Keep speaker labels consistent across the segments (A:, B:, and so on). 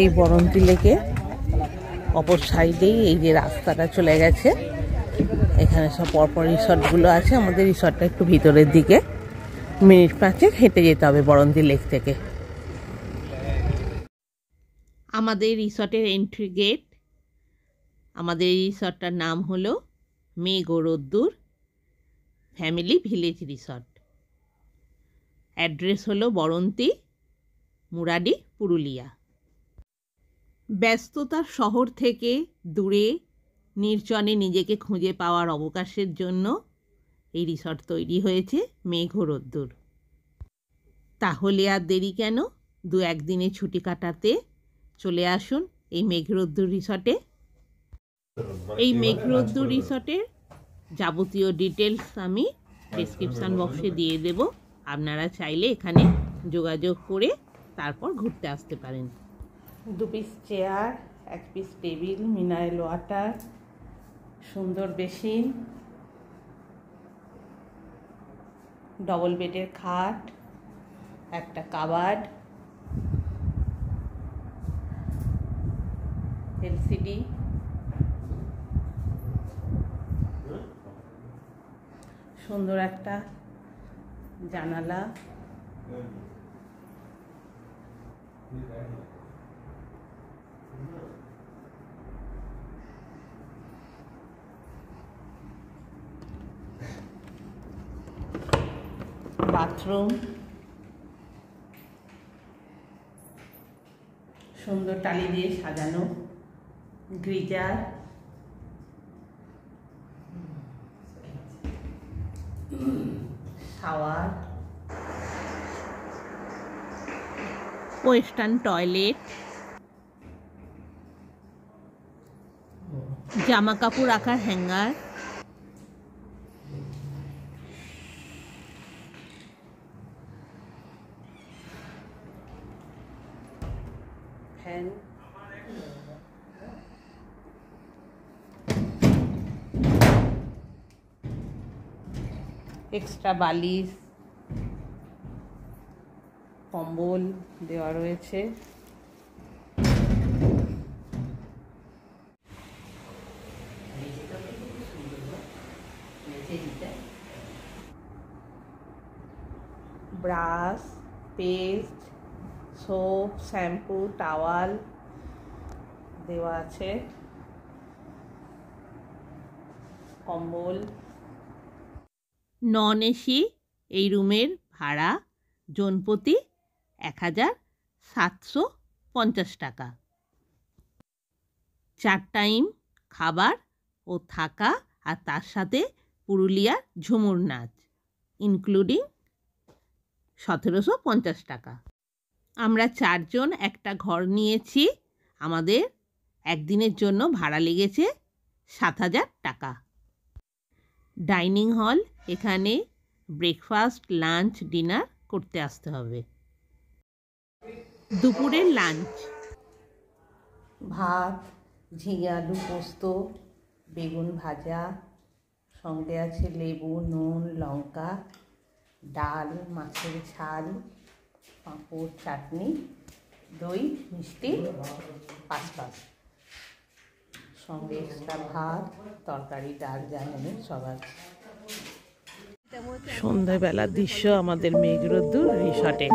A: এই বরন্তি লেকে অপর সাইডেই এই যে রাস্তাটা চলে গেছে, এখানে সব পরপর রিসর্টগুলো আছে। আমাদের রিসর্টটা একটু ভিতরের দিকে, মিনিট 5 হেঁটে যেতে হবে বরন্তি লেক থেকে। আমাদের রিসর্টের এন্ট্রি গেট। আমাদের এই রিসর্টটার নাম হলো মেঘ ও রোদ্দুর ফ্যামিলি ভিলেজ রিসর্ট। অ্যাড্রেস হলো বরন্তি, মুরাডি, পুরুলিয়া। ব্যস্ততার শহর থেকে দূরে নির্জনে নিজেকে খুঁজে পাওয়ার অবকাশের জন্য এই রিসর্ট তৈরি হয়েছে মেঘ ও রোদ্দুর। তাহলে আর দেরি কেন, 2-1 দিনে ছুটি কাটাতে চলে আসুন এই মেঘ রোদ্দুর রিসর্টে। এই মেঘ রোদ্দুর রিসর্টের যাবতীয় ডিটেলস আমি ডেসক্রিপশান বক্সে দিয়ে দেব। আপনারা চাইলে এখানে যোগাযোগ করে তারপর ঘুরতে আসতে পারেন। 2 piece chair, 1 piece table, mineral water, সুন্দর বেসিন, ডবল বেডের খাট, একটা কাবার্ড, এলসিডি, সুন্দর একটা জানালা, বাথরুম, সুন্দর টালি দিয়ে সাজানো গিজার, শাওয়ার, ওয়েস্টার্ন টয়লেট, জামা কাপড় রাখার হ্যাঙ্গার, ফ্যান, এক্সট্রা বালিশ, কম্বল দেওয়া রয়েছে। Brush, paste, soap, shampoo, towel দেওয়া আছে, কম্বল। নন এসি এই রুমের ভাড়া জনপ্রতি 1750 টাকা। 4 টাইম খাবার ও থাকা, আর তার সাথে পুরুলিয়ার ঝুমুর নাচ ইনক্লুডিং 1750 টাকা। আমরা 4 জন একটা ঘর নিয়েছি। আমাদের একদিনের জন্য ভাড়া লেগেছে 7000 টাকা। ডাইনিং হল, এখানে ব্রেকফাস্ট, লাঞ্চ, ডিনার করতে আসতে হবে। দুপুরের লাঞ্চ: ভাত, ঝিঙে আলু পোস্ত, বেগুন ভাজা, সঙ্গে আছে লেবু, নুন, লঙ্কা, ডাল, মাছের ঝাল, পাঁপড়, চাটনি, দই, মিষ্টি, পাঁচপাশ, সঙ্গে এক্সট্রা ভাত, তরকারি, ডাল, জানেন সব আছে। সন্ধ্যাবেলার দৃশ্য আমাদের মেঘ রোদ্দুর রিসর্টে।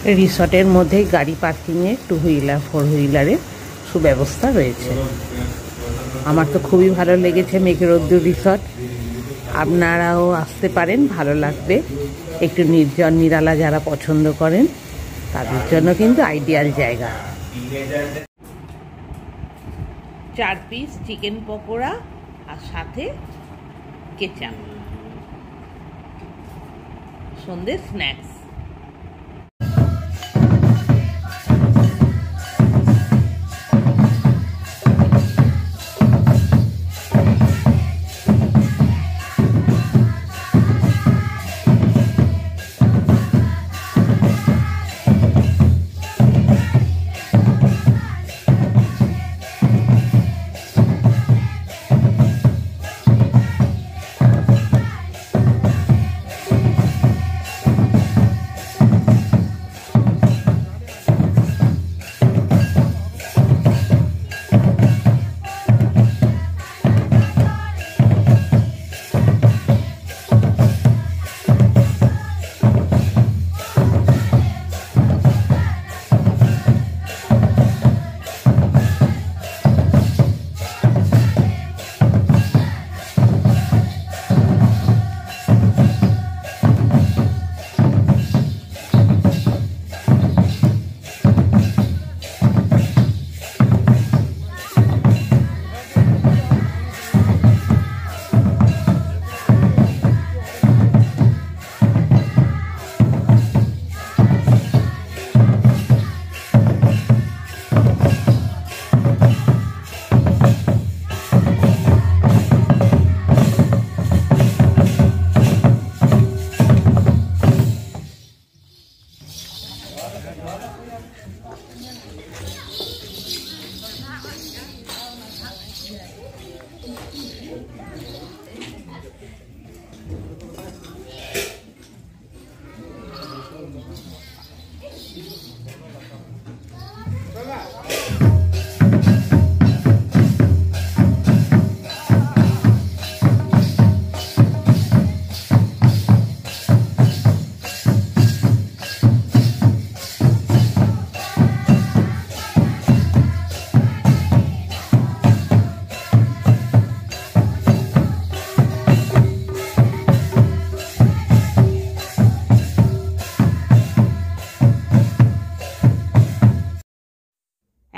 A: রিসর্টের মধ্যেই গাড়ি পার্কিংয়ে 2 হুইলার 4 হুইলারের সুব্যবস্থা রয়েছে। আমার তো খুবই ভালো লেগেছে মেঘরোদ্দুর রিসর্ট। আপনারাও আসতে পারেন, ভালো লাগবে। একটু নির্জন নিরালা যারা পছন্দ করেন তাদের জন্য কিন্তু আইডিয়াল জায়গা। 4 পিস চিকেন পকোড়া আর সাথে কেচাপ, সন্ধ্যে স্ন্যাক্স।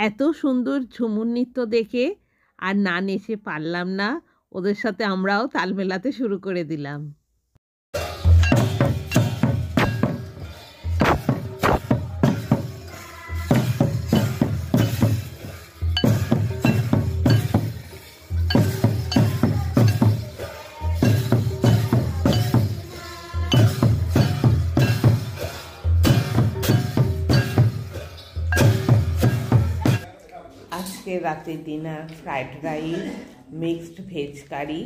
A: এত সুন্দর ঝুমুর নৃত্য দেখে আর না নেচে পারলাম না, ওদের সাথে আমরাও তাল মেলাতে শুরু করে দিলাম। আজকে রাতে dinner fried rice, mixed veg curry,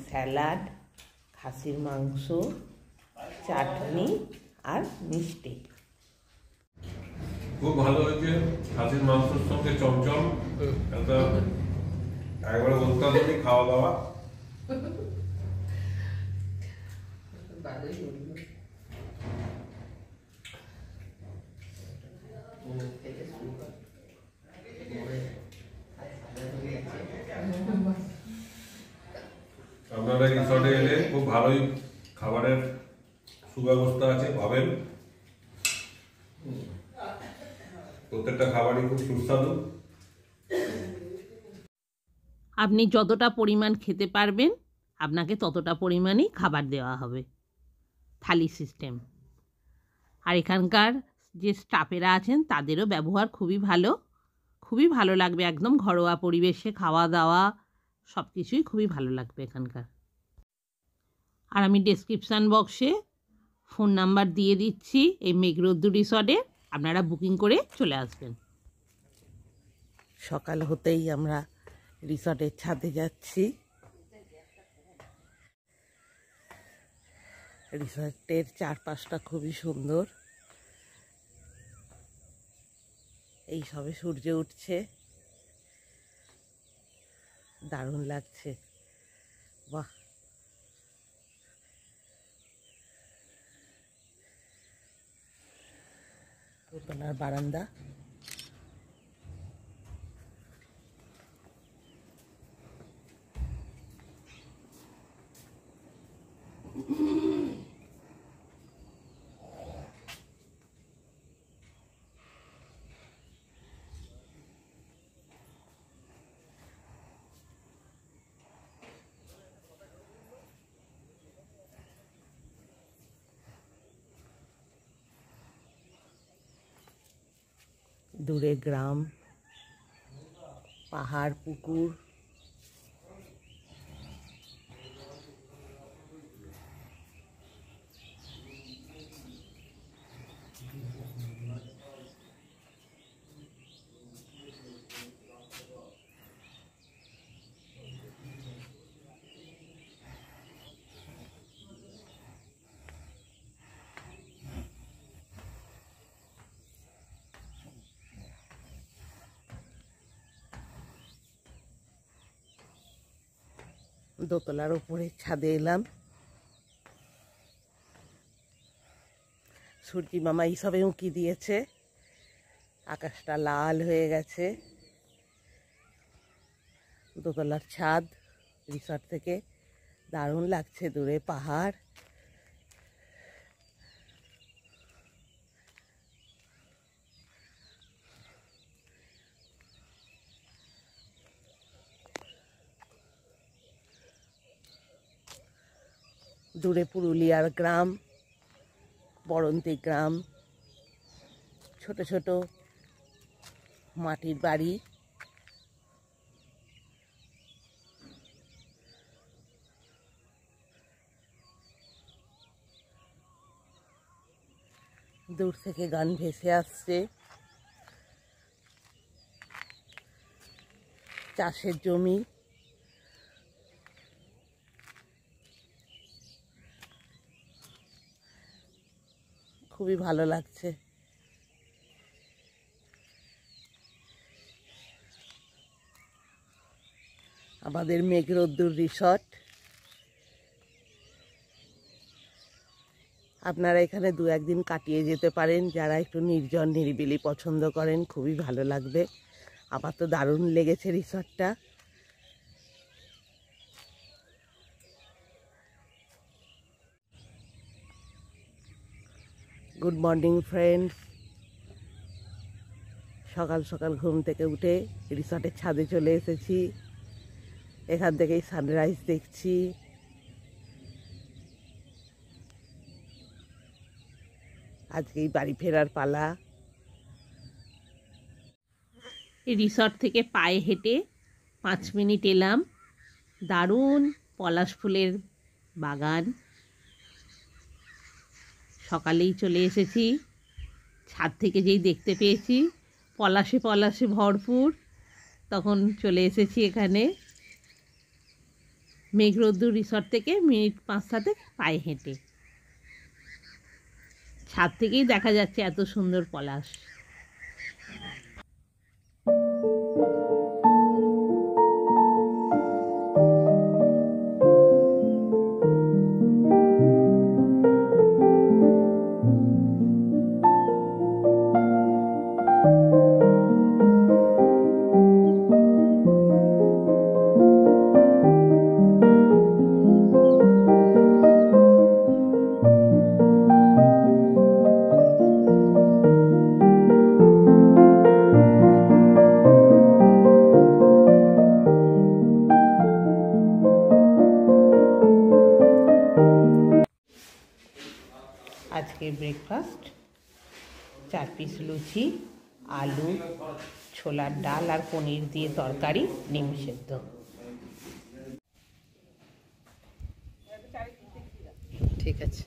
A: salad, খাসির মাংস, চাটনি আর মিষ্টি।
B: খুব ভালো হয়েছে। খাসির মাংসের সঙ্গে চমচম, একবারে অত্যাধুনিক খাওয়া দাওয়া। আপনারা রিসর্টে এলে খুব ভালোই খাবারের সুব্যবস্থা আছে, পাবেন। প্রত্যেকটা খাবারই খুব সুস্বাদু।
A: আপনি যতটা পরিমাণ খেতে পারবেন আপনাকে ততটা পরিমাণই খাবার দেওয়া হবে, থালি সিস্টেম। আর এখানকার যে স্টাফেরা আছেন তাদেরও ব্যবহার খুবই ভালো, খুবই ভালো লাগবে। একদম ঘরোয়া পরিবেশে খাওয়া দাওয়া সব কিছুই খুবই ভালো লাগবে এখানকার। আর আমি ডেসক্রিপশান বক্সে ফোন নাম্বার দিয়ে দিচ্ছি এই মেঘরোদ্দুর রিসর্টে, আপনারা বুকিং করে চলে আসবেন। সকাল হতেই আমরা রিসর্টের ছাদে যাচ্ছি। রিসর্টের চারপাশটা খুবই সুন্দর। এই সবে সূর্য উঠছে, দারুণ লাগছে। বাহ, দোতলার বারান্দা। দূরে গ্রাম, পাহাড়, পুকুর। দোতলার উপরে ছাদে এলাম। সূর্যি মামা এইসবে উঁকি দিয়েছে, আকাশটা লাল হয়ে গেছে। দোতলার ছাদ রিসর্ট থেকে দারুণ লাগছে, দূরে পাহাড়। দূরে পুরুলিয়ার গ্রাম, বরন্তি গ্রাম, ছোট ছোট মাটির বাড়ি। দূর থেকে গান ভেসে আসছে। চাষের জমি, খুবই ভালো লাগছে। আমাদের মেঘরোদ্দুর রিসর্ট। আপনারা এখানে দু একদিন কাটিয়ে যেতে পারেন, যারা একটু নির্জন নিরিবিলি পছন্দ করেন। খুবই ভালো লাগবে। আমার তো দারুণ লেগেছে রিসর্টটা। Good morning friends. সকাল সকাল ঘুম থেকে উঠে রিসর্টের ছাদে চলে এসেছি। এখান থেকেই সানরাইজ দেখছি। আজকেই বাড়ি ফেরার পালা। এই রিসর্ট থেকে পায়ে হেঁটে 5 মিনিট এলাম। দারুণ পলাশ ফুলের বাগান। সকালেই চলে এসেছি। ছাদ থেকে যেই দেখতে পেয়েছি পলাশে পলাশে ভরপুর, তখন চলে এসেছি এখানে। মেঘরোদ্দুর রিসর্ট থেকে মিনিট 5-7 পায়ে হেঁটে। ছাদ থেকেই দেখা যাচ্ছে এত সুন্দর পলাশ। আজকের ব্রেকফাস্ট 4 পিস লুচি, আলু, ছোলার ডাল আর পনির দিয়ে তরকারি, ডিম সেদ্ধ। ঠিক আছে।